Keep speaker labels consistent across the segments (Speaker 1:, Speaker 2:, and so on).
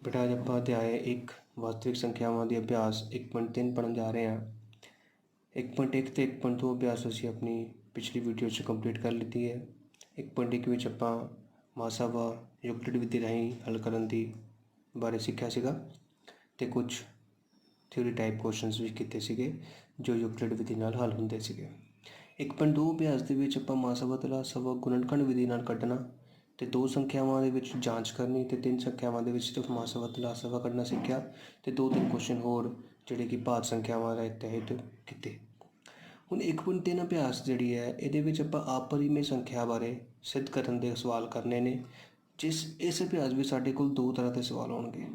Speaker 1: बेटा ਅੱਜ ਆਪਾਂ ਅਧਿਆਇ 1 ਵਾਸਤਵਿਕ ਸੰਖਿਆਵਾਂ ਦੀ ਅਭਿਆਸ 1.3 ਪੜ੍ਹਨ ਜਾ ਰਹੇ ਹਾਂ। 1.1 ਤੇ 1.2 ਅਭਿਆਸ ਅਸੀਂ ਆਪਣੀ ਪਿਛਲੀ ਵੀਡੀਓ 'ਚ ਕੰਪਲੀਟ ਕਰ ਲਿੱਤੀ ਹੈ। 1.1 ਵਿੱਚ ਆਪਾਂ ਮਾਸਾਵਾ ਯੂਕਲਿਡ ਵਿਧੀ ਰਾਹੀਂ ਹੱਲ ਕਰਨ ਦੀ ਬਾਰੇ ਸਿੱਖਿਆ ਸੀਗਾ ਅਤੇ ਕੁਝ ਥਿਊਰੀ ਟਾਈਪ ਕੁਐਸਚਨਸ ਵੀ ਕੀਤੇ ਸੀਗੇ ਜੋ ਯੂਕਲਿਡ ਵਿਧੀ ਨਾਲ ਹੱਲ ਹੁੰਦੇ ਸੀਗੇ। 1.2 ਅਭਿਆਸ ਦੇ ਵਿੱਚ ਆਪਾਂ ਮਾਸਾਵਾ ਤੇ ਲਾਸਾਵਾ ਗੁਣਨਖੰਡ ਵਿਧੀ ਨਾਲ ਕੱਢਣਾ ਅਤੇ 2 ਸੰਖਿਆਵਾਂ ਦੇ ਵਿੱਚ ਜਾਂਚ ਕਰਨੀ ਅਤੇ 3 ਸੰਖਿਆਵਾਂ ਦੇ ਵਿੱਚ ਸਿਰਫ ਮਾਸਾਵਾ ਤੇ ਲਾਸਾਵਾ ਕੱਢਣਾ ਸਿੱਖਿਆ ਅਤੇ 2-3 ਕੁਐਸਚਨ ਹੋਰ ਜਿਹੜੇ ਕਿ ਭਾਤ ਸੰਖਿਆਵਾਂ ਦੇ ਤਹਿਤ ਕੀਤੇ। ਹੁਣ 1.3 ਅਭਿਆਸ ਜਿਹੜੀ ਹੈ ਇਹਦੇ ਵਿੱਚ ਆਪਾਂ ਆਪਰਿਮੇਯ ਸੰਖਿਆ ਬਾਰੇ ਸਿੱਧ ਕਰਨ ਦੇ ਸਵਾਲ ਕਰਨੇ ਨੇ। ਇਸ ਅਭਿਆਸ ਵਿੱਚ ਸਾਡੇ ਕੋਲ 2 ਤਰ੍ਹਾਂ ਦੇ ਸਵਾਲ ਹੋਣਗੇ।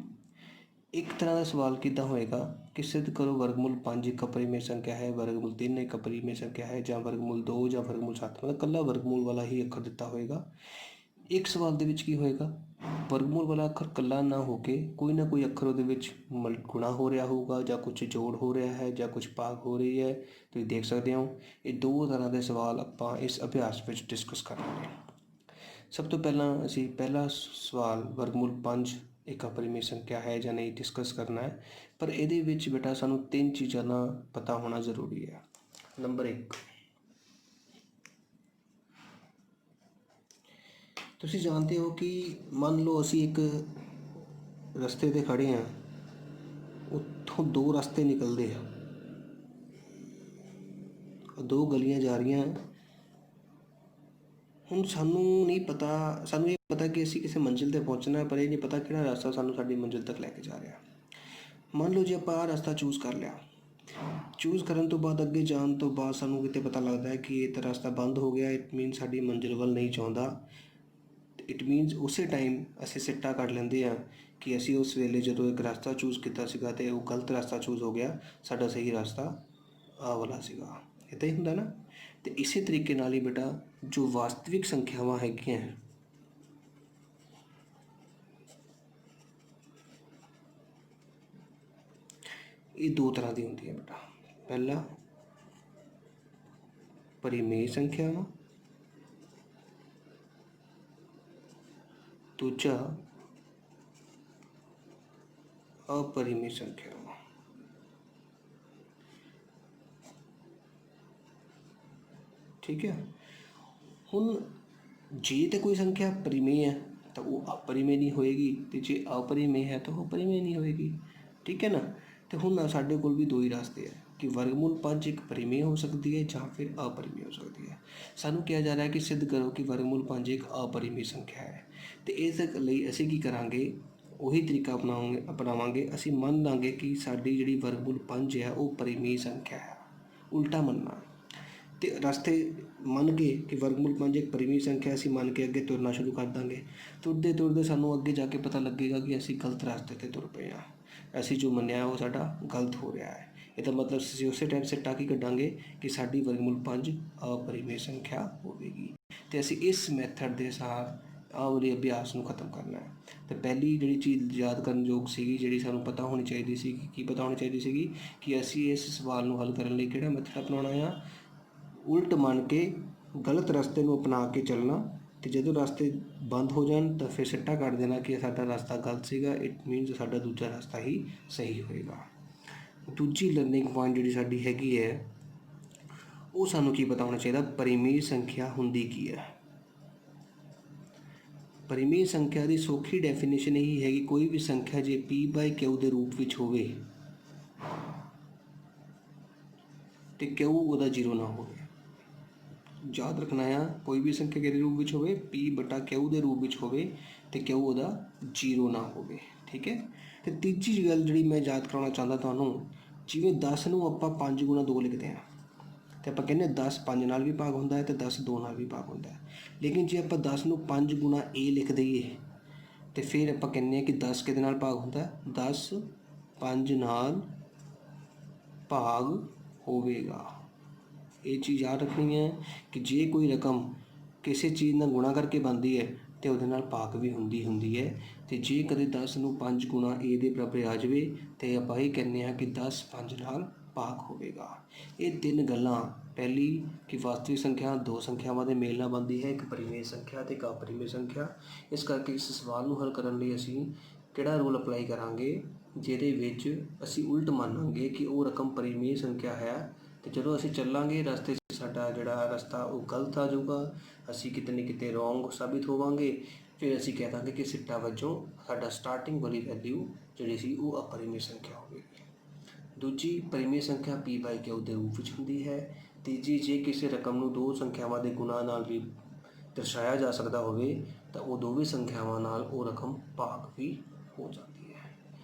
Speaker 1: ਇੱਕ ਤਰ੍ਹਾਂ ਦਾ ਸਵਾਲ ਕਿੱਦਾਂ ਹੋਏਗਾ ਕਿ ਸਿੱਧ ਕਰੋ ਵਰਗਮੂਲ 5 ਇੱਕ ਅਪਰਿਮੇਯ ਸੰਖਿਆ ਹੈ, ਵਰਗਮੂਲ 3 ਇੱਕ ਅਪਰਿਮੇਯ ਸੰਖਿਆ ਹੈ, ਜਾਂ ਵਰਗਮੂਲ 2 ਜਾਂ ਵਰਗਮੂਲ 7, ਮਤਲਬ ਇਕੱਲਾ ਵਰਗਮੂਲ ਵਾਲਾ ਹੀ ਅੱਖਰ ਦਿੱਤਾ ਹੋਏਗਾ। ਇੱਕ ਸਵਾਲ ਦੇ ਵਿੱਚ ਕੀ ਹੋਏਗਾ, ਵਰਗਮੂਲ ਵਾਲਾ ਅੱਖਰ ਇਕੱਲਾ ਨਾ ਹੋ ਕੇ ਕੋਈ ਨਾ ਕੋਈ ਅੱਖਰ ਉਹਦੇ ਵਿੱਚ ਗੁਣਾ ਹੋ ਰਿਹਾ ਹੋਊਗਾ, ਜਾਂ ਕੁਛ ਜੋੜ ਹੋ ਰਿਹਾ ਹੈ, ਜਾਂ ਕੁਛ ਭਾਗ ਹੋ ਰਹੀ ਹੈ। ਤੁਸੀਂ ਦੇਖ ਸਕਦੇ ਹੋ ਇਹ 2 ਤਰ੍ਹਾਂ ਦੇ ਸਵਾਲ ਆਪਾਂ ਇਸ ਅਭਿਆਸ ਵਿੱਚ ਡਿਸਕਸ ਕਰਾਂਗੇ। ਸਭ ਤੋਂ ਪਹਿਲਾਂ ਅਸੀਂ ਪਹਿਲਾ ਸਵਾਲ ਵਰਗਮੂਲ 5 ਇੱਕ ਅਪਰਿਮੇਯ ਸੰਖਿਆ ਹੈ ਜਾਂ ਨਹੀਂ ਡਿਸਕਸ ਕਰਨਾ ਹੈ, ਪਰ ਇਹਦੇ ਵਿੱਚ ਬੇਟਾ ਸਾਨੂੰ 3 ਚੀਜ਼ਾਂ ਦਾ ਪਤਾ ਹੋਣਾ ਜ਼ਰੂਰੀ ਹੈ। ਨੰਬਰ 1, ਤੁਸੀਂ ਜਾਣਦੇ ਹੋ ਕਿ ਮੰਨ ਲਓ ਅਸੀਂ ਇੱਕ ਰਸਤੇ 'ਤੇ ਖੜ੍ਹੇ ਹਾਂ, ਉੱਥੋਂ 2 ਰਸਤੇ ਨਿਕਲਦੇ ਆ, 2 ਗਲੀਆਂ ਜਾ ਰਹੀਆਂ। ਹੁਣ ਸਾਨੂੰ ਨਹੀਂ ਪਤਾ, ਸਾਨੂੰ ਇਹ ਪਤਾ ਕਿ ਅਸੀਂ ਕਿਸੇ ਮੰਜ਼ਿਲ 'ਤੇ ਪਹੁੰਚਣਾ, ਪਰ ਇਹ ਨਹੀਂ ਪਤਾ ਕਿਹੜਾ ਰਸਤਾ ਸਾਨੂੰ ਸਾਡੀ ਮੰਜ਼ਿਲ ਤੱਕ ਲੈ ਕੇ ਜਾ ਰਿਹਾ। ਮੰਨ ਲਓ ਜੇ ਆਪਾਂ ਆਹ ਰਸਤਾ ਚੂਜ਼ ਕਰ ਲਿਆ, ਚੂਜ਼ ਕਰਨ ਤੋਂ ਬਾਅਦ ਅੱਗੇ ਜਾਣ ਤੋਂ ਬਾਅਦ ਸਾਨੂੰ ਕਿਤੇ ਪਤਾ ਲੱਗਦਾ ਹੈ ਕਿ ਇਹ ਤਾਂ ਰਸਤਾ ਬੰਦ ਹੋ ਗਿਆ, ਇਟ ਮੀਨਸ ਸਾਡੀ ਮੰਜ਼ਿਲ ਵੱਲ ਨਹੀਂ ਚਾਹੁੰਦਾ। ਇਟ ਮੀਨਸ ਉਸੇ ਟਾਈਮ ਅਸੀਂ ਸਿੱਟਾ ਕੱਢ ਲੈਂਦੇ ਹਾਂ ਕਿ ਅਸੀਂ ਉਸ ਵੇਲੇ ਜਦੋਂ ਇੱਕ ਰਸਤਾ ਚੂਜ਼ ਕੀਤਾ ਸੀਗਾ ਅਤੇ ਉਹ ਗਲਤ ਰਸਤਾ ਚੂਜ਼ ਹੋ ਗਿਆ, ਸਾਡਾ ਸਹੀ ਰਸਤਾ ਆਹ ਵਾਲਾ ਸੀਗਾ। ਇੱਦਾਂ ਹੀ ਹੁੰਦਾ ਨਾ। ਅਤੇ ਇਸੇ ਤਰੀਕੇ ਨਾਲ ਹੀ ਬੇਟਾ ਜੋ ਵਾਸਤਵਿਕ ਸੰਖਿਆਵਾਂ ਹੈਗੀਆਂ ਇਹ 2 ਤਰ੍ਹਾਂ ਦੀ ਹੁੰਦੀਆਂ ਬੇਟਾ। ਪਹਿਲਾ ਪਰਿਮੇਯ ਸੰਖਿਆਵਾਂ, ਦੂਜਾ अपरिमेय संख्यावां। ठीक है। ਹੁਣ ਜੇ ਤਾਂ ਕੋਈ ਸੰਖਿਆ ਪਰਿਮੇਯ ਹੈ ਤਾਂ ਉਹ ਅਪਰਿਮੇਯ ਨਹੀਂ ਹੋਏਗੀ, ਅਤੇ ਜੇ ਅਪਰਿਮੇਯ ਹੈ ਤਾਂ ਉਹ ਪਰਿਮੇਯ ਨਹੀਂ ਹੋਏਗੀ। ਠੀਕ ਹੈ ਨਾ। ਅਤੇ ਹੁਣ ਸਾਡੇ ਕੋਲ ਵੀ 2 ਹੀ ਰਸਤੇ ਹੈ ਕਿ ਵਰਗਮੂਲ 5 ਇੱਕ ਪਰਿਮੇਯ ਹੋ ਸਕਦੀ ਹੈ ਜਾਂ ਫਿਰ ਅਪਰਿਮੇਯ ਹੋ ਸਕਦੀ ਹੈ। ਸਾਨੂੰ ਕਿਹਾ ਜਾ ਰਿਹਾ ਕਿ ਸਿੱਧ ਕਰੋ ਕਿ ਵਰਗਮੂਲ 5 ਇੱਕ ਅਪਰਿਮੇਯ ਸੰਖਿਆ ਹੈ, ਅਤੇ ਇਸ ਲਈ ਅਸੀਂ ਕੀ ਕਰਾਂਗੇ, ਉਹੀ ਤਰੀਕਾ ਅਪਣਾਵਾਂਗੇ। ਅਸੀਂ ਮੰਨ ਲਾਂਗੇ ਕਿ ਸਾਡੀ ਜਿਹੜੀ ਵਰਗਮੂਲ 5 ਹੈ ਉਹ ਪਰਿਮੇਯ ਸੰਖਿਆ ਹੈ, ਉਲਟਾ ਮੰਨਣਾ। ਅਤੇ ਰਸਤੇ ਮੰਨ ਕੇ ਕਿ ਵਰਗਮੂਲ 5 ਇੱਕ ਪਰਿਮੇਯ ਸੰਖਿਆ, ਅਸੀਂ ਮੰਨ ਕੇ ਅੱਗੇ ਤੁਰਨਾ ਸ਼ੁਰੂ ਕਰ ਦਾਂਗੇ। ਤੁਰਦੇ ਤੁਰਦੇ ਸਾਨੂੰ ਅੱਗੇ ਜਾ ਕੇ ਪਤਾ ਲੱਗੇਗਾ ਕਿ ਅਸੀਂ ਗਲਤ ਰਸਤੇ 'ਤੇ ਤੁਰ ਪਏ ਹਾਂ, ਅਸੀਂ ਜੋ ਮੰਨਿਆ ਉਹ ਸਾਡਾ ਗਲਤ ਹੋ ਰਿਹਾ ਹੈ। ਇਹਦਾ ਮਤਲਬ ਅਸੀਂ ਉਸੇ ਟਾਈਮ ਸਿੱਟਾ ਕੀ ਕੱਢਾਂਗੇ ਕਿ ਸਾਡੀ ਵਰਗਮੂਲ 5 ਅਪਰਿਮੇਯ ਸੰਖਿਆ ਹੋਵੇਗੀ, ਅਤੇ ਅਸੀਂ ਇਸ ਮੈਥਡ ਦੇ ਸਾਰ ਆਹ ਵਾਲੇ ਅਭਿਆਸ ਨੂੰ ਖਤਮ ਕਰਨਾ ਹੈ। ਅਤੇ ਪਹਿਲੀ ਜਿਹੜੀ ਚੀਜ਼ ਯਾਦ ਕਰਨ ਯੋਗ ਸੀਗੀ, ਜਿਹੜੀ ਸਾਨੂੰ ਪਤਾ ਹੋਣੀ ਚਾਹੀਦੀ ਸੀ, ਕੀ ਪਤਾ ਹੋਣੀ ਚਾਹੀਦੀ ਸੀਗੀ ਕਿ ਅਸੀਂ ਇਸ ਸਵਾਲ ਨੂੰ ਹੱਲ ਕਰਨ ਲਈ ਕਿਹੜਾ ਮੈਥਡ ਅਪਣਾਉਣਾ ਆ, ਉਲਟ ਮੰਨ ਕੇ ਗਲਤ ਰਸਤੇ ਨੂੰ ਅਪਣਾ ਕੇ ਚੱਲਣਾ, ਅਤੇ ਜਦੋਂ ਰਸਤੇ ਬੰਦ ਹੋ ਜਾਣ ਤਾਂ ਫਿਰ ਸਿੱਟਾ ਕੱਢ ਦੇਣਾ ਕਿ ਸਾਡਾ ਰਸਤਾ ਗਲਤ ਸੀਗਾ, ਇਟ ਮੀਨਸ ਸਾਡਾ ਦੂਜਾ ਰਸਤਾ ਹੀ ਸਹੀ ਹੋਏਗਾ। ਦੂਜੀ ਲਰਨਿੰਗ ਪੁਆਇੰਟ ਜਿਹੜੀ ਸਾਡੀ ਹੈਗੀ ਹੈ ਉਹ ਸਾਨੂੰ ਕੀ ਪਤਾ ਹੋਣਾ ਚਾਹੀਦਾ, ਪਰਿਮੇਯ ਸੰਖਿਆ ਹੁੰਦੀ ਕੀ ਹੈ। ਪਰਿਮੇਯ ਸੰਖਿਆ ਦੀ ਸੌਖੀ ਡੈਫੀਨੇਸ਼ਨ ਇਹੀ ਹੈ ਕਿ ਕੋਈ ਵੀ ਸੰਖਿਆ ਜੇ P/Q ਦੇ ਰੂਪ ਵਿੱਚ ਹੋਵੇ ਅਤੇ Q ਉਹਦਾ 0 ਨਾ ਹੋਵੇ। ਯਾਦ ਰੱਖਣਾ ਆ, ਕੋਈ ਵੀ ਸੰਖਿਆ ਕਿਹਦੇ ਰੂਪ ਵਿੱਚ ਹੋਵੇ, P/Q ਦੇ ਰੂਪ ਵਿੱਚ ਹੋਵੇ ਅਤੇ Q ਉਹਦਾ 0 ਨਾ ਹੋਵੇ। ਠੀਕ ਹੈ। ਅਤੇ ਤੀਜੀ ਗੱਲ ਜਿਹੜੀ ਮੈਂ ਯਾਦ ਕਰਾਉਣਾ ਚਾਹੁੰਦਾ ਤੁਹਾਨੂੰ, ਜਿਵੇਂ 10 ਨੂੰ ਆਪਾਂ 5 ਗੁਣਾ 2 ਲਿਖਦੇ ਹਾਂ, ਅਤੇ ਆਪਾਂ ਕਹਿੰਦੇ 10 5 ਨਾਲ ਵੀ ਭਾਗ ਹੁੰਦਾ ਹੈ ਅਤੇ 10 2 ਨਾਲ ਵੀ ਭਾਗ ਹੁੰਦਾ ਹੈ। ਲੇਕਿਨ ਜੇ ਆਪਾਂ 10 ਨੂੰ 5 ਗੁਣਾ A ਲਿਖ ਦਈਏ ਅਤੇ ਫਿਰ ਆਪਾਂ ਕਹਿੰਦੇ ਹਾਂ ਕਿ 10 ਕਿਹਦੇ ਨਾਲ ਭਾਗ ਹੁੰਦਾ, 10 5 ਨਾਲ ਭਾਗ ਹੋਵੇਗਾ। ਇਹ ਚੀਜ਼ ਯਾਦ ਰੱਖਣੀ ਹੈ ਕਿ ਜੇ ਕੋਈ ਰਕਮ ਕਿਸੇ ਚੀਜ਼ ਨਾਲ ਗੁਣਾ ਕਰਕੇ ਬਣਦੀ ਹੈ ਅਤੇ ਉਹਦੇ ਨਾਲ ਭਾਗ ਵੀ ਹੁੰਦੀ ਹੈ। ਅਤੇ ਜੇ ਕਦੇ 10 ਨੂੰ 5 ਗੁਣਾ A ਦੇ ਬਰਾਬਰ ਆ ਜਾਵੇ ਅਤੇ ਆਪਾਂ ਇਹ ਕਹਿੰਦੇ ਹਾਂ ਕਿ 10 5 ਨਾਲ ਭਾਗ ਹੋਵੇਗਾ। ਇਹ 3 ਗੱਲਾਂ, ਪਹਿਲੀ ਕਿ ਵਾਸਤਵਿਕ ਸੰਖਿਆ 2 ਸੰਖਿਆਵਾਂ ਦੇ ਮੇਲ ਨਾਲ ਬਣਦੀ ਹੈ, ਇੱਕ ਪਰਿਮੇਯ ਸੰਖਿਆ ਅਤੇ ਇੱਕ ਅਪਰਿਮੇਯ ਸੰਖਿਆ। ਇਸ ਕਰਕੇ ਇਸ ਸਵਾਲ ਨੂੰ ਹੱਲ ਕਰਨ ਲਈ ਅਸੀਂ ਕਿਹੜਾ ਰੂਲ ਅਪਲਾਈ ਕਰਾਂਗੇ ਜਿਹਦੇ ਵਿੱਚ ਅਸੀਂ ਉਲਟ ਮੰਨਾਂਗੇ ਕਿ ਉਹ ਰਕਮ ਪਰਿਮੇਯ ਸੰਖਿਆ ਹੈ, ਤੇ ਜਦੋਂ ਅਸੀਂ ਚੱਲਾਂਗੇ ਰਸਤੇ 'ਚ ਸਾਡਾ ਜਿਹੜਾ ਰਸਤਾ ਉਹ ਗਲਤ ਆ ਜਾਊਗਾ, ਅਸੀਂ ਕਿਤੇ ਨਾ ਕਿਤੇ ਰੋਂਗ ਸਾਬਿਤ ਹੋਵਾਂਗੇ। ਫਿਰ ਅਸੀਂ ਕਹਿ ਦਾਂਗੇ ਕਿ ਸਿੱਟਾ ਵਜੋਂ ਸਾਡਾ ਸਟਾਰਟਿੰਗ ਵਾਲੀ ਵੈਲਿਊ ਜਿਹੜੀ ਸੀ ਉਹ ਅਪਰਿਮੇਯ ਸੰਖਿਆ ਹੋਵੇਗੀ। ਦੂਜੀ, ਪਰਿਮੇਯ ਸੰਖਿਆ p/q ਦੇ ਰੂਪ ਵਿੱਚ ਹੁੰਦੀ ਹੈ। ਤੀਜੀ, ਜੇ ਕਿਸੇ ਰਕਮ ਨੂੰ ਦੋ ਸੰਖਿਆਵਾਂ ਦੇ ਗੁਣਾ ਨਾਲ ਵੀ ਦਰਸਾਇਆ ਜਾ ਸਕਦਾ ਹੋਵੇ ਤਾਂ ਉਹ ਦੋਵੇਂ ਸੰਖਿਆਵਾਂ ਨਾਲ ਉਹ ਰਕਮ ਭਾਗ ਵੀ ਹੋ ਜਾਂਦੀ ਹੈ।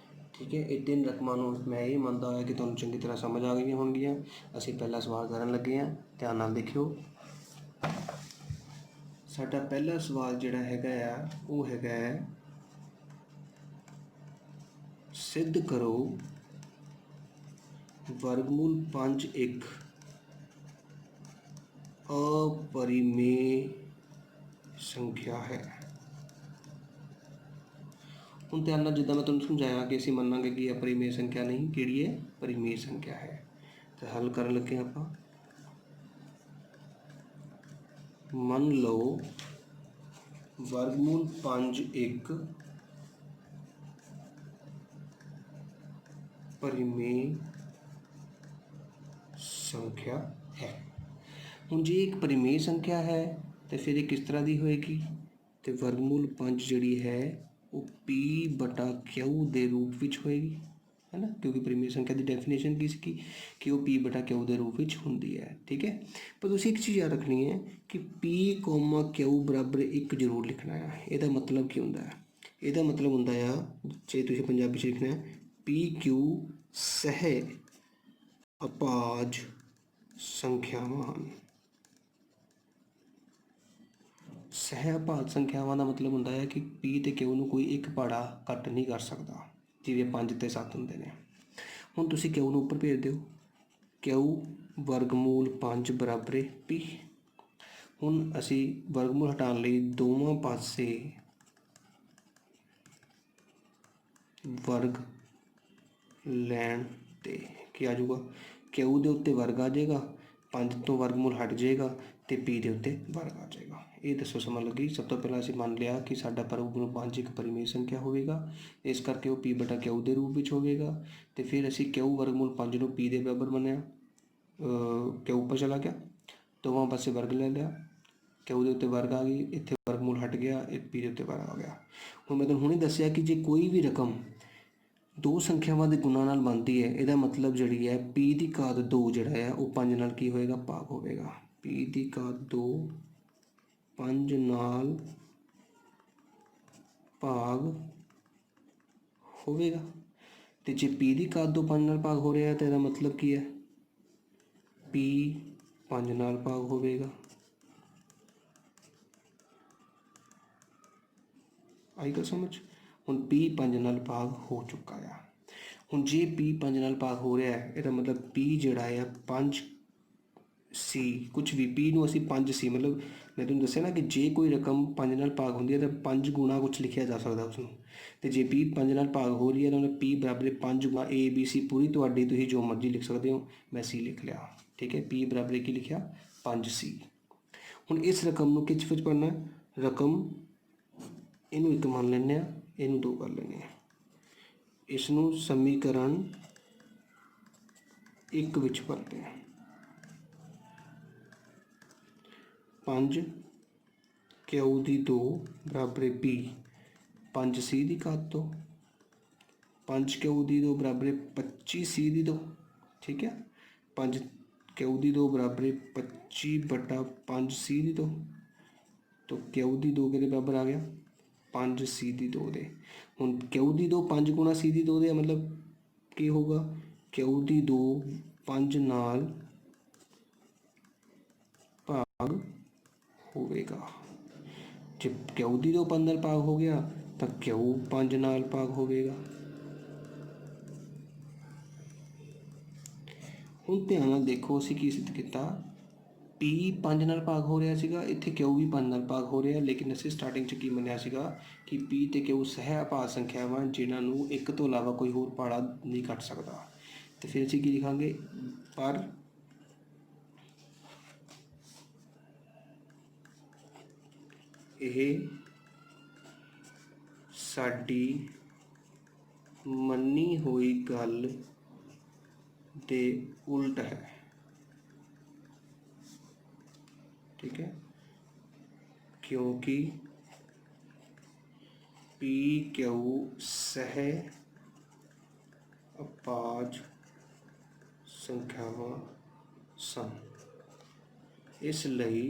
Speaker 1: ਠੀਕ ਹੈ, ਇਹ ਤਿੰਨ ਰਕਮਾਂ ਨੂੰ ਮੈਂ ਇਹ ਮੰਨਦਾ ਹੋਇਆ ਕਿ ਤੁਹਾਨੂੰ ਚੰਗੀ ਤਰ੍ਹਾਂ ਸਮਝ ਆ ਗਈਆਂ ਹੋਣਗੀਆਂ। ਅਸੀਂ ਪਹਿਲਾ ਸਵਾਲ ਕਰਨ ਲੱਗੇ ਹਾਂ, ਧਿਆਨ ਨਾਲ ਦੇਖਿਓ। ਸਾਡਾ ਪਹਿਲਾ ਸਵਾਲ ਜਿਹੜਾ ਹੈਗਾ ਆ ਉਹ ਹੈਗਾ ਹੈ, ਸਿੱਧ ਕਰੋ ਵਰਗਮੂਲ 5 ਇੱਕ अपरिमेय संख्या है। ਹੁਣ ਧਿਆਨ ਨਾਲ, ਜਿੱਦਾਂ ਮੈਂ ਤੁਹਾਨੂੰ ਸਮਝਾਇਆ ਕਿ ਅਸੀਂ ਮੰਨਾਂਗੇ ਕਿ अपरिमेय संख्या नहीं, ਕਿਹੜੀ ਹੈ, परिमेय संख्या है। ਤਾਂ ਹੱਲ ਕਰਨ ਲੱਗੇ ਆਪਾਂ। ਮੰਨ ਲਓ ਵਰਗਮੂਲ 5 ਇੱਕ परिमेय संख्या है। ਹੁਣ ਜੇ ਇੱਕ ਪਰਿਮੇਯ ਸੰਖਿਆ ਹੈ ਤੇ ਫਿਰ ਇਹ ਕਿਸ ਤਰ੍ਹਾਂ ਦੀ ਹੋਏਗੀ, ਤੇ ਵਰਗਮੂਲ 5 ਜਿਹੜੀ ਹੈ ਉਹ p/q ਦੇ ਰੂਪ ਵਿੱਚ ਹੋਏਗੀ, ਹੈ ਨਾ, ਕਿਉਂਕਿ ਪਰਿਮੇਯ ਸੰਖਿਆ ਦੀ ਡੈਫੀਨੇਸ਼ਨ ਕੀ ਸੀ ਕਿ ਉਹ p/q ਦੇ ਰੂਪ ਵਿੱਚ ਹੁੰਦੀ ਹੈ। ਠੀਕ ਹੈ, ਪਰ ਤੁਸੀਂ ਇੱਕ ਚੀਜ਼ ਯਾਦ ਰੱਖਣੀ ਹੈ ਕਿ p, q ਬਰਾਬਰ 1 ਜ਼ਰੂਰ ਲਿਖਣਾ ਹੈ। ਇਹਦਾ ਮਤਲਬ ਕੀ ਹੁੰਦਾ ਹੈ? ਇਹਦਾ ਮਤਲਬ ਹੁੰਦਾ ਆ, ਜੇ ਤੁਸੀਂ ਪੰਜਾਬੀ 'ਚ ਲਿਖਣਾ ਹੈ, p, q ਸਹਿ ਅਭਾਜ ਸੰਖਿਆਵਾਂ ਹਨ। ਸਹਿ ਅਭਾਜ ਸੰਖਿਆਵਾਂ ਦਾ ਮਤਲਬ ਹੁੰਦਾ ਹੈ ਕਿ p ਅਤੇ q ਨੂੰ ਕੋਈ ਇੱਕ ਪਹਾੜਾ ਘੱਟ ਨਹੀਂ ਕਰ ਸਕਦਾ, ਜਿਵੇਂ 5 ਅਤੇ 7 ਹੁੰਦੇ ਨੇ। ਹੁਣ ਤੁਸੀਂ q ਨੂੰ ਉੱਪਰ ਭੇਜ ਦਿਓ, q ਵਰਗਮੂਲ 5 ਬਰਾਬਰ p। ਹੁਣ ਅਸੀਂ ਵਰਗਮੂਲ ਹਟਾਉਣ ਲਈ ਦੋਵਾਂ ਪਾਸੇ ਵਰਗ ਲੈਣ 'ਤੇ ਕੀ ਆ ਜਾਊਗਾ, q ਦੇ ਉੱਤੇ ਵਰਗ ਆ ਜਾਏਗਾ, 5 ਤੋਂ ਵਰਗਮੂਲ ਹਟ ਜਾਏਗਾ ਅਤੇ p ਦੇ ਉੱਤੇ ਵਰਗ ਆ ਜਾਏਗਾ। ਇਹ ਦੱਸੋ ਸਮਝ ਲੱਗੀ? ਸਭ ਤੋਂ ਪਹਿਲਾਂ ਅਸੀਂ ਮੰਨ ਲਿਆ ਕਿ ਸਾਡਾ ਵਰਗਮੂਲ 5 ਇੱਕ ਪਰਿਮੇਯ ਸੰਖਿਆ ਹੋਵੇਗਾ, ਇਸ ਕਰਕੇ ਉਹ p/q ਦੇ ਰੂਪ ਵਿੱਚ ਹੋਵੇਗਾ। ਅਤੇ ਫਿਰ ਅਸੀਂ q ਵਰਗਮੂਲ 5 ਨੂੰ p ਦੇ ਬਰਾਬਰ ਮੰਨਿਆ, q ਉੱਪਰ ਚਲਾ ਗਿਆ, ਦੋਵਾਂ ਪਾਸੇ ਵਰਗ ਲੈ ਲਿਆ, q ਦੇ ਉੱਤੇ ਵਰਗ ਆ ਗਈ, ਇੱਥੇ ਵਰਗਮੂਲ ਹਟ ਗਿਆ, ਇਹ p ਦੇ ਉੱਤੇ ਵਰਗ ਆ ਗਿਆ। ਹੁਣ ਮੈਂ ਤੁਹਾਨੂੰ ਹੁਣੇ ਦੱਸਿਆ ਕਿ ਜੇ ਕੋਈ ਵੀ ਰਕਮ ਦੋ ਸੰਖਿਆਵਾਂ ਦੇ ਗੁਣਾਂ ਨਾਲ ਬਣਦੀ ਹੈ, ਇਹਦਾ ਮਤਲਬ ਜਿਹੜੀ ਹੈ p ਦੀ ਘਾਤ 2 ਜਿਹੜਾ ਹੈ ਉਹ 5 ਨਾਲ ਕੀ ਹੋਏਗਾ, ਭਾਗ ਹੋਵੇਗਾ। p ਦੀ ਘਾਤ 2 5 ਨਾਲ ਭਾਗ ਹੋਵੇਗਾ। ਅਤੇ ਜੇ p ਦੀ ਘਾਤ 2 5 ਨਾਲ ਭਾਗ ਹੋ ਰਿਹਾ ਤਾਂ ਇਹਦਾ ਮਤਲਬ ਕੀ ਹੈ, p 5 ਨਾਲ ਭਾਗ ਹੋਵੇਗਾ। ਆਈ ਗੱਲ ਸਮਝ? ਹੁਣ p 5 ਨਾਲ ਭਾਗ ਹੋ ਚੁੱਕਾ ਆ। ਹੁਣ ਜੇ p 5 ਨਾਲ ਭਾਗ ਹੋ ਰਿਹਾ ਹੈ, ਇਹਦਾ ਮਤਲਬ p ਜਿਹੜਾ ਆ 5c, ਕੁਛ ਵੀ p ਨੂੰ ਅਸੀਂ 5c, ਮਤਲਬ ਮੈਂ ਤੁਹਾਨੂੰ ਦੱਸਿਆ ਨਾ ਕਿ ਜੇ ਕੋਈ ਰਕਮ 5 ਨਾਲ ਭਾਗ ਹੁੰਦੀ ਹੈ ਤਾਂ 5 ਗੁਣਾ ਕੁਛ ਲਿਖਿਆ ਜਾ ਸਕਦਾ ਉਸਨੂੰ, ਅਤੇ ਜੇ p 5 ਨਾਲ ਭਾਗ ਹੋ ਰਹੀ ਹੈ ਤਾਂ p ਬਰਾਬਰ 5 ਗੁਣਾ a b c, ਪੂਰੀ ਤੁਹਾਡੀ, ਤੁਸੀਂ ਜੋ ਮਰਜ਼ੀ ਲਿਖ ਸਕਦੇ ਹੋ, ਮੈਂ c ਲਿਖ ਲਿਆ। ਠੀਕ ਹੈ, p ਬਰਾਬਰ ਕੀ ਲਿਖਿਆ, 5c। ਹੁਣ ਇਸ ਰਕਮ ਨੂੰ ਕਿਸ ਵਿੱਚ ਪੜ੍ਹਨਾ, ਰਕਮ ਇਹਨੂੰ 1 ਮੰਨ ਲੈਂਦੇ ਹਾਂ, ਇਹਨੂੰ 2 ਕਰ ਲੈਂਦੇ ਹਾਂ, ਇਸ ਨੂੰ ਸਮੀਕਰਨ 1 ਵਿੱਚ ਭਰਦੇ ਹਾਂ। 5 q ਦੀ 2 ਬਰਾਬਰ p 5c ਦੀ ਘਾਤ 2, 5 q ਦੀ 2 ਬਰਾਬਰ 25c ਦੀ 2। ਠੀਕ ਹੈ, 5 q ਦੀ 2 ਬਰਾਬਰ 25/5c ਦੀ 2, ਤਾਂ q ਦੀ 2 ਕਿਹਦੇ ਬਰਾਬਰ ਆ ਗਿਆ, 5c ਦੀ 2 ਦੇ। ਹੁਣ q ਦੀ 2 5 ਗੁਣਾ c ਦੀ 2 ਦੇ, ਮਤਲਬ ਕੀ ਹੋਊਗਾ, q ਦੀ 2 5 ਨਾਲ ਭਾਗ ਹੋਵੇਗਾ। ਜੇ q ਦੀ 2 5 ਨਾਲ ਭਾਗ ਹੋ ਗਿਆ ਤਾਂ q 5 ਨਾਲ ਭਾਗ ਹੋਵੇਗਾ। ਹੁਣ ਧਿਆਨ ਨਾਲ ਦੇਖੋ, ਅਸੀਂ ਕੀ ਸਿੱਧ ਕੀਤਾ, p 5 ਨਾਲ ਭਾਗ ਹੋ ਰਿਹਾ ਸੀਗਾ, ਇੱਥੇ q ਵੀ 5 ਨਾਲ ਭਾਗ ਹੋ ਰਿਹਾ, ਲੇਕਿਨ ਅਸੀਂ ਸਟਾਰਟਿੰਗ 'ਚ ਕੀ ਮੰਨਿਆ ਸੀਗਾ ਕਿ p ਅਤੇ q ਸਹਿ ਅਭਾਜ ਸੰਖਿਆਵਾਂ ਜਿਨ੍ਹਾਂ ਨੂੰ 1 ਤੋਂ ਇਲਾਵਾ ਕੋਈ ਹੋਰ ਪਹਾੜਾ ਨਹੀਂ ਕੱਟ ਸਕਦਾ। ਅਤੇ ਫਿਰ ਅਸੀਂ ਕੀ ਲਿਖਾਂਗੇ, ਪਰ ਇਹ ਸਾਡੀ ਮੰਨੀ ਹੋਈ ਗੱਲ ਦੇ ਉਲਟ ਹੈ। ठीक है, क्योंकि पी क्यू सह अपाज संख्यावां सन, इसलिए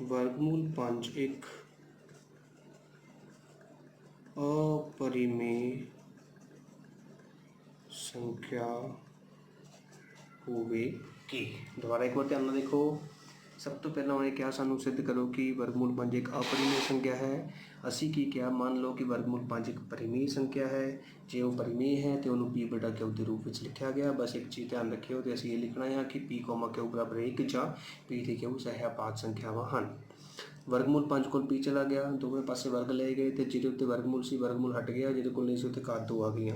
Speaker 1: वर्गमूल 5 एक अपरिमेय संख्या होवेगी। दोबारा एक बार ध्यान नाल देखो। सब तो पहला उन्हें क्या सानू सिद्ध करो कि वर्गमूल 5 एक अपरिमेय संख्या है। असी की क्या मान लो कि वर्गमूल 5 एक परिमेय संख्या है। जे वो परिमेय है तो उन्होंने पी बटा क्यू के रूप में लिखा गया। बस एक चीज़ ध्यान रखियो तो असीं ये लिखना है कि पी कॉमा क्यू बराबर 1 जां पी ते क्यू सहअपात संख्यावां हन। वर्गमूल 5 कोल पी चला गया, दोवें पासे वर्ग ले गए तो जिहदे उत्ते वर्गमूल सी वर्गमूल हट गया, जिहदे कोल नहीं सी उत्ते घात 2 आ गई।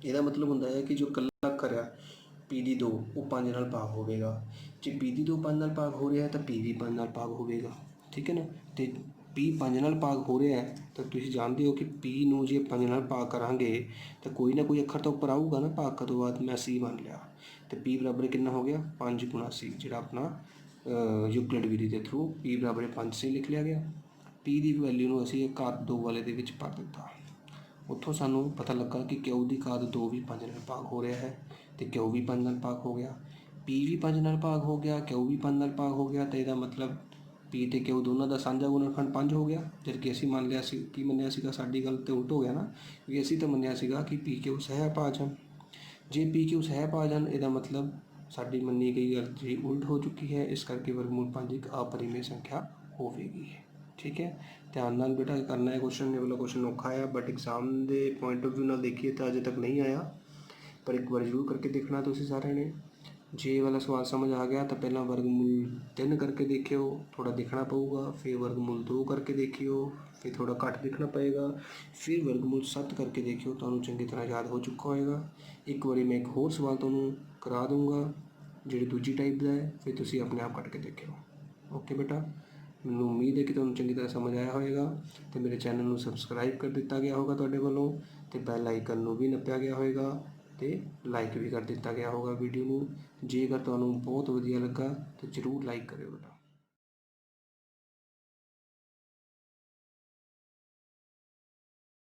Speaker 1: ਇਹਦਾ मतलब ਹੁੰਦਾ है कि जो कल्ला ਅੱਖਰ ਆ पी ਦੀ 2 ਉਹ 5 ਨਾਲ ਭਾਗ ਹੋਵੇਗਾ। ਜੇ पी ਦੀ 2 5 ਨਾਲ ਭਾਗ ਹੋ ਰਿਹਾ ਤਾਂ P ਵੀ 5 ਨਾਲ ਭਾਗ ਹੋਵੇਗਾ। ਠੀਕ ਹੈ ਨਾ। ਤੇ P 5 ਨਾਲ ਭਾਗ ਹੋ ਰਿਹਾ ਤਾਂ ਤੁਸੀਂ ਜਾਣਦੇ ਹੋ ਕਿ P ਨੂੰ ਜੇ 5 ਨਾਲ ਭਾਗ ਕਰਾਂਗੇ ਤਾਂ ਕੋਈ ਨਾ ਕੋਈ ਅੱਖਰ ਤਾਂ ਉੱਪਰ ਆਊਗਾ ਨਾ। ਭਾਗ ਤੋਂ ਬਾਅਦ ਮੈਂ C ਮੰਨ ਲਿਆ ਤੇ P ਬਰਾਬਰ ਕਿੰਨਾ ਹੋ ਗਿਆ 5 ਗੁਣਾ C, ਜਿਹੜਾ ਆਪਣਾ ਯੂਕਲਿਡ ਵਿਧੀ ਦੇ ਥਰੂ P ਬਰਾਬਰ 5C ਲਿਖ ਲਿਆ ਗਿਆ। P ਦੀ ਵੈਲਿਊ ਨੂੰ ਅਸੀਂ ਘਾਤ 2 ਵਾਲੇ ਦੇ ਵਿੱਚ ਭਰ ਦਿੱਤਾ। ਉੱਥੋਂ ਸਾਨੂੰ ਪਤਾ ਲੱਗਾ ਕਿ ਕਿਊ ਦੀ ਘਾਤ 2 ਵੀ 5 ਨਾਲ ਭਾਗ ਹੋ ਰਿਹਾ ਹੈ ਤੇ ਕਿਊ ਵੀ 5 ਨਾਲ ਭਾਗ ਹੋ ਗਿਆ, P ਵੀ 5 ਨਾਲ ਭਾਗ ਹੋ ਗਿਆ, ਕਿਊ ਵੀ 5 ਨਾਲ ਭਾਗ ਹੋ ਗਿਆ। ਤਾਂ ਇਹਦਾ ਮਤਲਬ P ਤੇ ਕਿਊ ਦੋਨਾਂ ਦਾ ਸਾਂਝਾ ਗੁਣਨਖੰਡ 5 ਹੋ ਗਿਆ। ਜਦ ਕਿ ਅਸੀਂ ਮੰਨ ਲਿਆ ਸੀ ਕੀ ਮੰਨਿਆ ਸੀਗਾ, ਸਾਡੀ ਗੱਲ ਤੇ ਉਲਟ ਹੋ ਗਿਆ ਨਾ, ਕਿਉਂਕਿ ਅਸੀਂ ਤਾਂ ਮੰਨਿਆ ਸੀਗਾ ਕਿ P ਕਿਊ ਸਹਿਅਪਾਜ ਹਨ। ਜੇ P ਕਿਊ ਸਹਿਅਪਾਜ ਹਨ ਇਹਦਾ ਮਤਲਬ ਸਾਡੀ ਮੰਨੀ ਗਈ ਗੱਲ ਜੀ ਉਲਟ ਹੋ ਚੁੱਕੀ ਹੈ। ਇਸ ਕਰਕੇ ਵਰਗਮੂਲ 5 ਇੱਕ अपरिमेय संख्या ਹੋਵੇਗੀ। ठीक है, ध्यान नाल बेटा करना है क्वेश्चन। ये वाला क्वेश्चन औखा है बट एग्जाम के पॉइंट ऑफ व्यू नाल देखिए तो अजे तक नहीं आया, पर एक बार जरूर करके देखना तुसीं सारे ने। जे वाला सवाल समझ आ गया तो पहला वर्गमूल 3 करके देखियो, थोड़ा देखना पऊगा। फिर वर्गमूल 2 करके देखियो, फिर थोड़ा घट देखना पएगा। फिर वर्गमूल 7 करके देखियो, तुहानूं चंगी तरह याद हो चुका होएगा। एक बारी मैं एक होर सवाल तुहानूं करा दूँगा जिहड़ी दूजी टाइप का है, फिर तुसीं अपने आप कट के देखियो। ओके बेटा, ਮੈਨੂੰ ਉਮੀਦ ਹੈ ਕਿ ਤੁਹਾਨੂੰ ਚੰਗੀ ਤਰ੍ਹਾਂ ਸਮਝ ਆਇਆ ਹੋਵੇਗਾ ਅਤੇ ਮੇਰੇ ਚੈਨਲ ਨੂੰ ਸਬਸਕ੍ਰਾਈਬ ਕਰ ਦਿੱਤਾ ਗਿਆ ਹੋਵੇਗਾ ਤੁਹਾਡੇ ਵੱਲੋਂ, ਅਤੇ ਬੈਲ ਆਈਕਨ ਨੂੰ ਵੀ ਨੱਪਿਆ ਗਿਆ ਹੋਵੇਗਾ ਅਤੇ ਲਾਈਕ ਵੀ ਕਰ ਦਿੱਤਾ ਗਿਆ ਹੋਵੇਗਾ ਵੀਡੀਓ ਨੂੰ। ਜੇਕਰ ਤੁਹਾਨੂੰ ਬਹੁਤ ਵਧੀਆ ਲੱਗਾ ਤਾਂ ਜ਼ਰੂਰ ਲਾਈਕ ਕਰਿਓ ਬੇਟਾ।